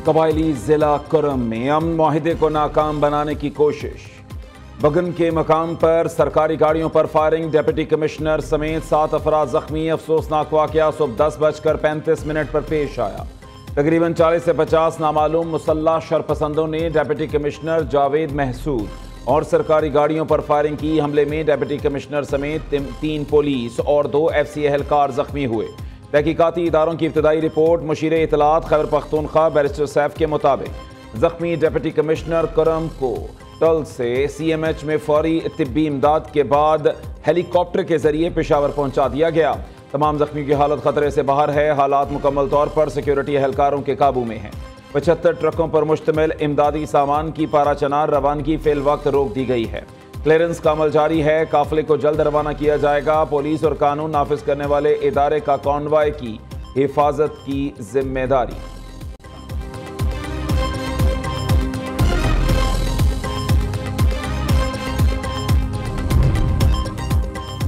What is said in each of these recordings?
कबायली जिला करम में अमन माहिदे को नाकाम बनाने की कोशिश। बगन के मकाम पर सरकारी गाड़ियों पर फायरिंग, डिप्टी कमिश्नर समेत 7 अफराद जख्मी। अफसोसनाक वाकया सुबह 10:35 पर पेश आया। तकरीबन 40 से 50 नामालूम मुसल्लह शरपसंदों ने डिप्टी कमिश्नर जावेद महसूद और सरकारी गाड़ियों पर फायरिंग की। हमले में डिप्टी कमिश्नर समेत 3 पुलिस और 2 FC एहलकार जख्मी हुए। तहकीकाती इदारों की इब्तदाई रिपोर्ट मुशीर इतलात खैबर पख्तूनख्वा बैरिस्टर सैफ के मुताबिक जख्मी डिप्टी कमिश्नर करम को टल से CMH में फौरी तिब्बी इमदाद के बाद हेलीकॉप्टर के जरिए पेशावर पहुंचा दिया गया। तमाम जख्मियों की हालत खतरे से बाहर है। हालात मुकम्मल तौर पर सिक्योरिटी एहलकारों के काबू में हैं। 75 ट्रकों पर मुश्तमिल इमदादी सामान की पाराचनार रवानगी फिल वक्त रोक दी गई है। क्लियरेंस का अमल जारी है। काफिले को जल्द रवाना किया जाएगा। पुलिस और कानून नाफिज करने वाले इदारे का कॉन्वॉय की हिफाजत की जिम्मेदारी।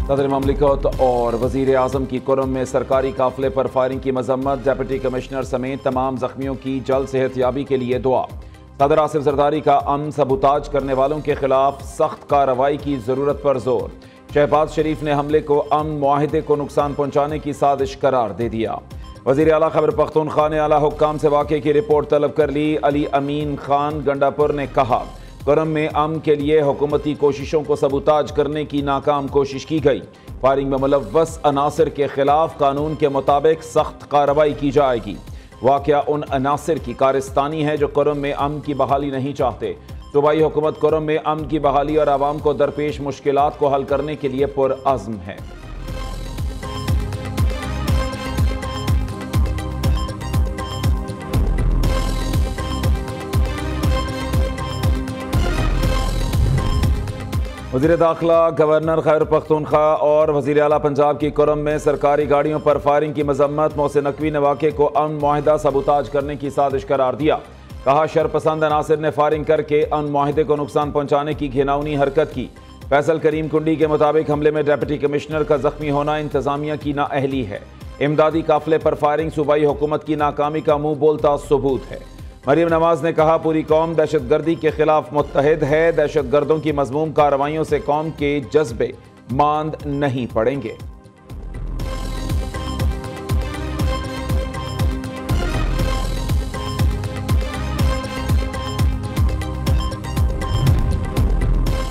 सदर ममलिकत और वजीर आजम की कुरम में सरकारी काफिले पर फायरिंग की मजम्मत। डिप्टी कमिश्नर समेत तमाम जख्मियों की जल्द सेहतयाबी के लिए दुआ। सदर आसिफ जरदारी का अमन सबूताज करने वालों के खिलाफ सख्त कार्रवाई की जरूरत पर जोर। शहबाज शरीफ ने हमले को अमन मुआहिदे को नुकसान पहुंचाने की साजिश करार दे दिया। वजीर आला खैबर पख्तूनख्वा ने आला हुक्काम से वाक़े की रिपोर्ट तलब कर ली। अली अमीन खान गंडापुर ने कहा, करम में अमन के लिए हुकूमती कोशिशों को सबूताज करने की नाकाम कोशिश की गई। फायरिंग में मुलव्वस अनासिर के खिलाफ कानून के मुताबिक सख्त कार्रवाई की जाएगी। वाकया उन अनासिर की कारिस्तानी है जो करम में अमन की बहाली नहीं चाहते। सूबाई हुकूमत करम में अमन की बहाली और आवाम को दरपेश मुश्किलात को हल करने के लिए पुरअज़्म है। वज़ीर दाखिला गवर्नर खैबर पख्तूनख्वा और वज़ीर आला पंजाब की कुरम में सरकारी गाड़ियों पर फायरिंग की मजम्मत। मोहसिन नकवी ने वाक़े को अमन मुआहिदा सबूताज करने की साजिश करार दिया। कहा, शरपसंद अनासिर ने फायरिंग करके अमन मुआहिदे को नुकसान पहुंचाने की घिनौनी हरकत की। फैसल करीम कुंडी के मुताबिक हमले में डिप्टी कमिश्नर का जख्मी होना इंतजामिया की नाअहली है। इमदादी काफिले पर फायरिंग सूबाई हुकूमत की नाकामी का मुंह बोलता सबूत है। मरीम नवाज ने कहा, पूरी कौम दहशतगर्दी के खिलाफ मुत्तहिद है। दहशतगर्दों की मजमूम कार्रवाइयों से कौम के जज्बे मांद नहीं पड़ेंगे।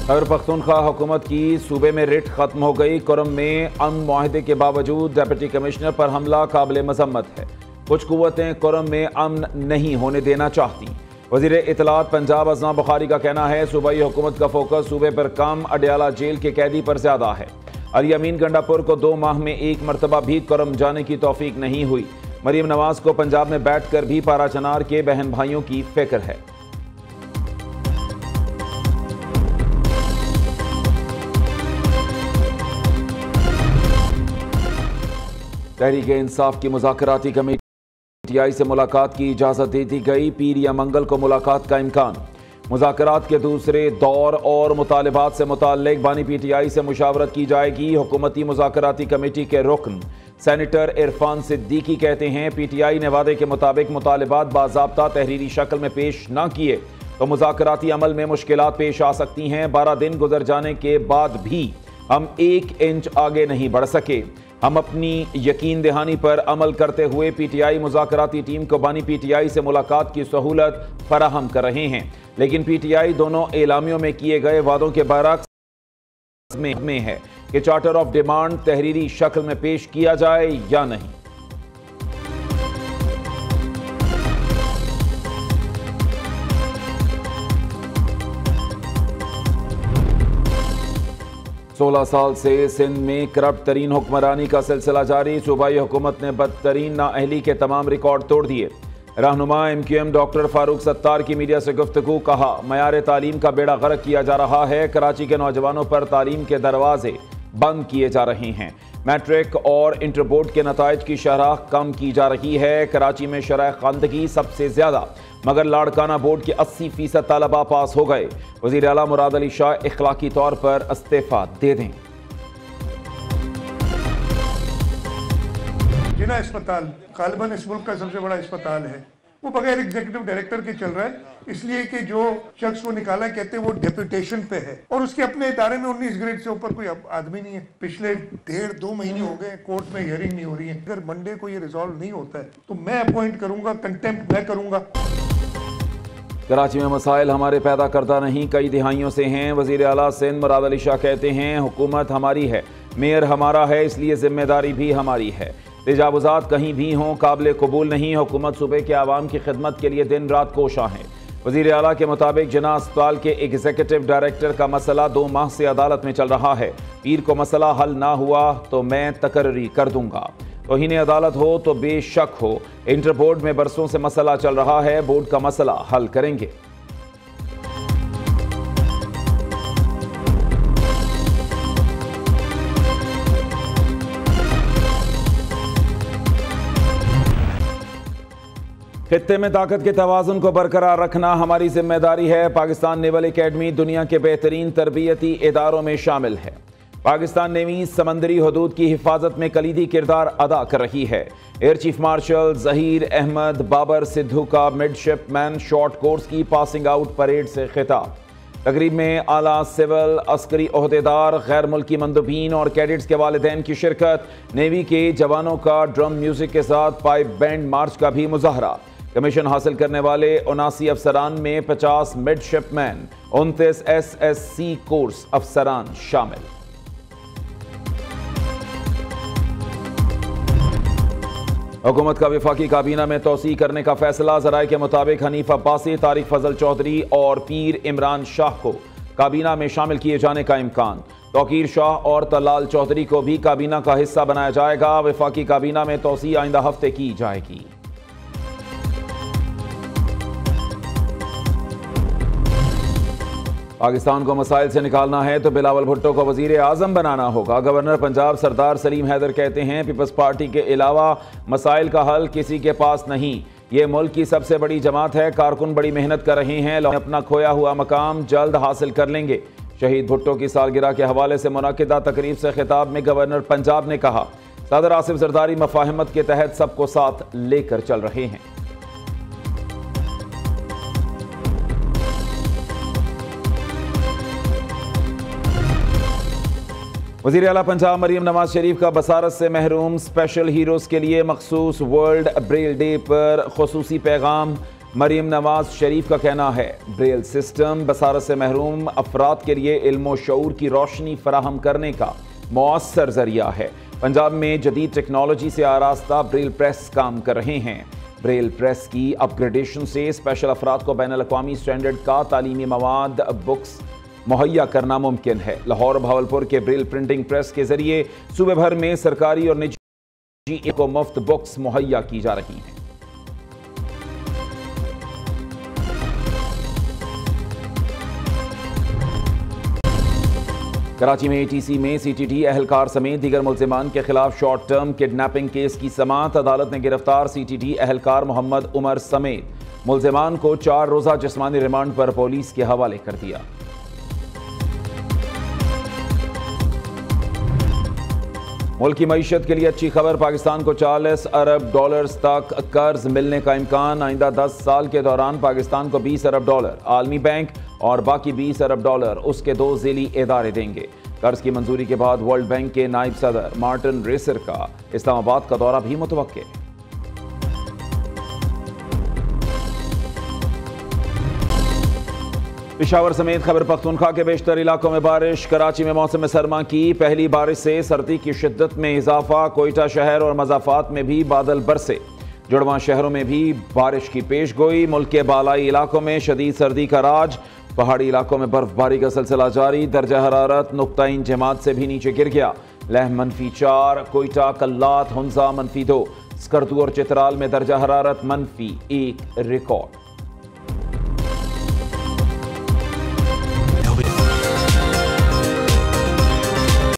खैबर पख्तूनख्वा हुकूमत की सूबे में रिट खत्म हो गई। कुरम में अमन मुआहिदे के बावजूद डिप्टी कमिश्नर पर हमला काबिल मजम्मत है। कुछ कुव्वतें कुरम में अमन नहीं होने देना चाहती। वजीर इतलात पंजाब अज़मा बुखारी का कहना है, सूबाई हुकूमत का फोकस सूबे पर कम, अडयाला जेल के कैदी पर ज्यादा है। अली अमीन गंडापुर को 2 माह में 1 मरतबा भी कुरम जाने की तौफीक नहीं हुई। मरीम नवाज को पंजाब में बैठ कर भी पाराचनार के बहन भाइयों की फिक्र है। तहरीक इंसाफ की मुज़ाकराती कमेटी PTI से मुलाकात की इजाज़त दे दी गई। पीर या मंगल को मुलाकात का इम्कान। मुज़ाकरात के दूसरे दौर और मुतालिबात से मुताल्लिक़ बानी PTI से मुशावरत की जाएगी। हुकूमती मुज़ाकराती कमेटी के रुकन सेनेटर इरफान सिद्दीकी कहते हैं, PTI ने वादे के मुताबिक मुतालिबात बाज़ाब्ता तहरीरी शक्ल में पेश न किए तो मुज़ाकराती अमल में मुश्किलात पेश आ सकती हैं। 12 दिन गुजर जाने के बाद भी हम 1 इंच आगे नहीं बढ़ सके। हम अपनी यकीन दहानी पर अमल करते हुए PTI मुज़ाकराती टीम को बानी PTI से मुलाकात की सहूलत फराहम कर रहे हैं, लेकिन PTI दोनों एलामियों में किए गए वादों के बरअक्स में है कि चार्टर ऑफ डिमांड तहरीरी शक्ल में पेश किया जाए या नहीं। सोलह साल से सिंध में करप्ट तरीन हुक्मरानी का सिलसिला जारी। सूबाई हुकूमत ने बदतरीन नाअहली के तमाम रिकॉर्ड तोड़ दिए। रहनुमा MQM डॉक्टर फारूक सत्तार की मीडिया से गुफ्तगू। कहा, मयार तालीम का बेड़ा गर्क किया जा रहा है। कराची के नौजवानों पर तालीम के दरवाजे बंद किए जा रहे हैं। मैट्रिक और इंटर बोर्ड के नताइज की शरह कम की जा रही है। कराची में शरह खानदगी सबसे ज्यादा, मगर लाड़काना बोर्ड के 80% तलबा पास हो गए। वज़ीर आला मुराद अली शाह इखलाकी तौर पर इस्तीफा दे दें। जिना अस्पताल गालिबन इस मुल्क का सबसे बड़ा अस्पताल है, वो बगैर एग्जीक्यूटिव डायरेक्टर के चल रहा है, इसलिए कि जो शख्स वो निकाला कहते हैं वो डेपुटेशन पे है और उसके अपने इदारे में 19 ग्रेड से ऊपर कोई आदमी नहीं है। पिछले 1.5-2 महीने हो गए कोर्ट में हियरिंग नहीं हो रही है। अगर मंडे को ये रिजॉल्व नहीं होता है तो मैं अपॉइंट करूंगा, कंटेम्प्ट मैं करूंगा। कराची में मसाइल हमारे पैदा करता नहीं, कई दिहाइयों से हैं। वज़ीर आला सिंध मुराद अली शाह कहते हैं हुकूमत हमारी है, मेयर हमारा है, इसलिए जिम्मेदारी भी हमारी है। तजावुज़ात कहीं भी हों काबिल कबूल नहीं। हुकूमत सूबे के आवाम की खिदमत के लिए दिन रात कोशा है। वज़ीर आला के मुताबिक जना अस्पताल के एग्जीक्यूटिव डायरेक्टर का मसला 2 माह से अदालत में चल रहा है। पीर को मसला हल ना हुआ तो मैं तकर्री कर दूंगा। तौहीन अदालत हो तो बेशक हो, इंटर बोर्ड में बरसों से मसला चल रहा है, बोर्ड का मसला हल करेंगे। खित्ते में ताकत के तवाज़ुन को बरकरार रखना हमारी जिम्मेदारी है। पाकिस्तान नेवल एकेडमी दुनिया के बेहतरीन तरबियती इदारों में शामिल है। पाकिस्तान नेवी समंदरी हदूद की हिफाजत में कलीदी किरदार अदा कर रही है। Air chief marshal Zaheer Ahmed Babar Sidhu का मिडशिपमैन शॉर्ट कोर्स की पासिंग आउट परेड से खिताब। तकरीब में आला सिविल अस्करी ओहदेदार, गैर मुल्की मंदुबीन और कैडेट्स के वालिदैन की शिरकत। नेवी के जवानों का ड्रम म्यूजिक के साथ पाइप बैंड मार्च का भी मुजाहरा। कमीशन हासिल करने वाले 79 अफसरान में 50 मिडशिपमैन, 29 SSC कोर्स अफसरान शामिल। हुकूमत का वफाकी काबीना में तोसी करने का फैसला। ज़राए के मुताबिक हनीफ अब्बासी, तारिक फजल चौधरी और पीर इमरान शाह को काबीना में शामिल किए जाने का इम्कान। तौकीर शाह और तलाल चौधरी को भी काबीना का हिस्सा बनाया जाएगा। वफाकी काबीना में तोसी आइंदा हफ्ते की जाएगी। पाकिस्तान को मसाइल से निकालना है तो बिलावल भुट्टो को वजीर आज़म बनाना होगा। गवर्नर पंजाब सरदार सलीम हैदर कहते हैं पीपल्स पार्टी के अलावा मसाइल का हल किसी के पास नहीं। ये मुल्क की सबसे बड़ी जमात है, कारकुन बड़ी मेहनत कर रहे हैं, अपना खोया हुआ मकाम जल्द हासिल कर लेंगे। शहीद भुट्टो की सालगिरह के हवाले से मुनाकिदा तकरीब से खिताब में गवर्नर पंजाब ने कहा सदर आसिफ जरदारी मफाहिमत के तहत सबको साथ लेकर चल रहे हैं। वज़ीर आला पंजाब मरीम नवाज शरीफ का बसारत से महरूम स्पेशल हीरोज़ के लिए मखसूस वर्ल्ड ब्रेल डे पर खुसूसी पैगाम। मरीम नवाज शरीफ का कहना है ब्रेल सिस्टम बसारत से महरूम अफराद के लिए इल्म व शऊर की रोशनी फराहम करने का मौसर जरिया है। पंजाब में जदीद टेक्नोलॉजी से आरास्ता ब्रेल प्रेस काम कर रहे हैं। ब्रेल प्रेस की अपग्रेडेशन से स्पेशल अफराद को बैनुल अक़वामी स्टैंडर्ड का तालीमी मवाद बुक्स मुहैया करना मुमकिन है। लाहौर भावलपुर के ब्रेल प्रिंटिंग प्रेस के जरिए सूबे भर में सरकारी और निजी को मुफ्त बुक्स मुहैया की जा रही हैं। कराची में ATC में CTT अहलकार समेत दीगर मुल्जिमान के खिलाफ शॉर्ट टर्म किडनैपिंग केस की समाअत। अदालत ने गिरफ्तार CTT अहलकार मोहम्मद उमर समेत मुल्जिमान को 4 रोज़ा जिस्मानी रिमांड पर पुलिस के हवाले कर दिया। मुल्क की मईशत के लिए अच्छी खबर, पाकिस्तान को $40 अरब तक कर्ज मिलने का इम्कान। आइंदा 10 साल के दौरान पाकिस्तान को $20 अरब आलमी बैंक और बाकी $20 अरब उसके 2 ज़ेली इदारे देंगे। कर्ज की मंजूरी के बाद वर्ल्ड बैंक के नायब सदर मार्टिन रेसर का इस्लामाबाद का दौरा भी मुतवक्के। पेशावर समेत खैबर पख्तूनख्वा के बेशतर इलाकों में बारिश। कराची में मौसम सरमा की पहली बारिश से सर्दी की शिद्दत में इजाफा। कोयटा शहर और मज़ाफात में भी बादल बरसे। जुड़वां शहरों में भी बारिश की पेश गोई। मुल्क के बालाई इलाकों में शदीद सर्दी का राज। पहाड़ी इलाकों में बर्फबारी का सिलसिला जारी। दर्जा हरारत नुक्ता-इन जमात से भी नीचे गिर गया। लह -4, कोयटा, कल्लात, हुंजा -2, स्कर्दू और चित्राल में दर्जा हरारत -1 रिकॉर्ड।